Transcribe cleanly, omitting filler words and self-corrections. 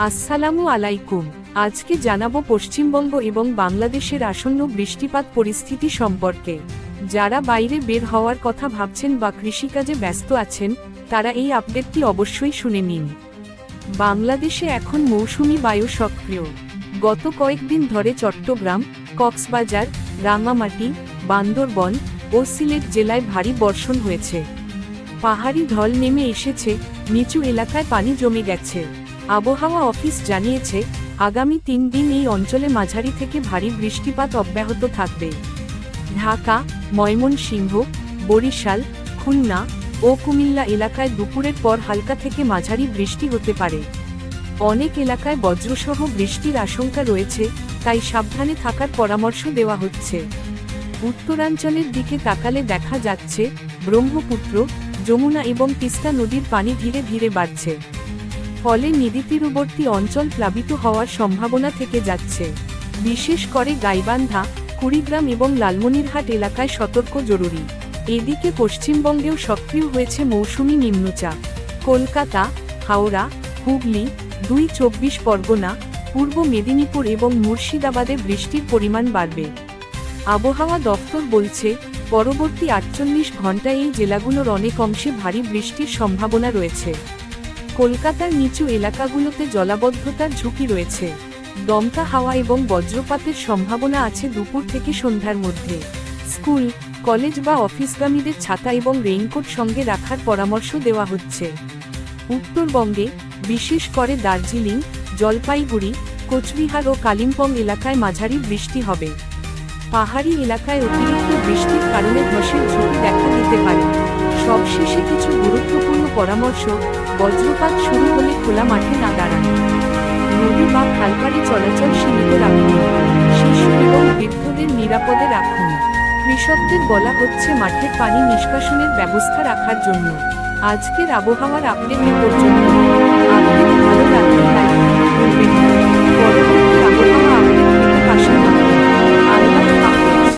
আসসালামু আলাইকুম। আজকে জানাবো পশ্চিমবঙ্গ এবং বাংলাদেশের আসন্ন বৃষ্টিপাত পরিস্থিতি সম্পর্কে। যারা বাইরে বের হওয়ার কথা ভাবছেন বা কৃষিকাজে ব্যস্ত আছেন, তারা এই আপডেটটি অবশ্যই শুনে নিন। বাংলাদেশে এখন মৌসুমি বায়ু সক্রিয়। গত কয়েকদিন ধরে চট্টগ্রাম, কক্সবাজার, রাঙামাটি, বান্দরবন ও সিলেট জেলায় ভারী বর্ষণ হয়েছে। পাহাড়ি ঢল নেমে এসেছে, নিচু এলাকায় পানি জমে গেছে। আবহাওয়া অফিস জানিয়েছে, আগামী 3 দিন এই অঞ্চলে মাঝারি থেকে ভারী বৃষ্টিপাত অব্যাহত থাকবে। ঢাকা, ময়মনসিংহ, বরিশাল, খুলনা ও কুমিল্লা এলাকায় দুপুরের পর হালকা থেকে মাঝারি বৃষ্টি হতে পারে। অনেক এলাকায় বজ্রসহ বৃষ্টির আশঙ্কা রয়েছে, তাই সাবধানে থাকার পরামর্শ দেওয়া হচ্ছে। উত্তরাঞ্চলের দিকে তাকালে দেখা যাচ্ছে, ব্রহ্মপুত্র, যমুনা এবং তিস্তা নদীর পানি ধীরে ধীরে বাড়ছে। ফলে নদী তীরবর্তী অঞ্চল প্লাবিত হওয়ার সম্ভাবনা থেকে যাচ্ছে। বিশেষ করে গাইবান্ধা, কুড়িগ্রাম এবং লালমনিরহাট এলাকায় সতর্ক জরুরি। এদিকে পশ্চিমবঙ্গেও সক্রিয় হয়েছে মৌসুমি নিম্নচাপ। কলকাতা, হাওড়া, হুগলি, 24 পরগনা, পূর্ব মেদিনীপুর এবং মুর্শিদাবাদে বৃষ্টির পরিমাণ বাড়বে। আবহাওয়া দফতর বলছে, পরবর্তী 48 ঘণ্টায় এই জেলাগুলোর অনেক অংশে ভারী বৃষ্টির সম্ভাবনা রয়েছে। কলকাতার নিচু এলাকাগুলোতে জলাবদ্ধতার ঝুঁকি রয়েছে। দমকা হাওয়া এবং বজ্রপাতের সম্ভাবনা আছে দুপুর থেকে সন্ধ্যার মধ্যে। স্কুল, কলেজ বা অফিসগামীদের ছাতা এবং রেইনকোট সঙ্গে রাখার পরামর্শ দেওয়া হচ্ছে। উত্তরবঙ্গে, বিশেষ করে দার্জিলিং, জলপাইগুড়ি, কোচবিহার ও কালিম্পং এলাকায় মাঝারি বৃষ্টি হবে। পাহাড়ি এলাকায় অতিরিক্ত বৃষ্টির কারণে ধসের ঝুঁকি দেখা দিতে পারে। সবশেষে কিছু গুরুত্বপূর্ণ পরামর্শ: বজ্রপাত শুরু হলে খোলা মাঠে না দাঁড়ান। নদী বা খালপাড়ে চলাচল সীমিত রাখুন। শিশু এবং বৃদ্ধদের নিরাপদে রাখুন। কৃষকদের বলা হচ্ছে মাঠের পানি নিষ্কাশনের ব্যবস্থা রাখার জন্য। আজকের আবহাওয়ার আপডেট এ পর্যন্ত।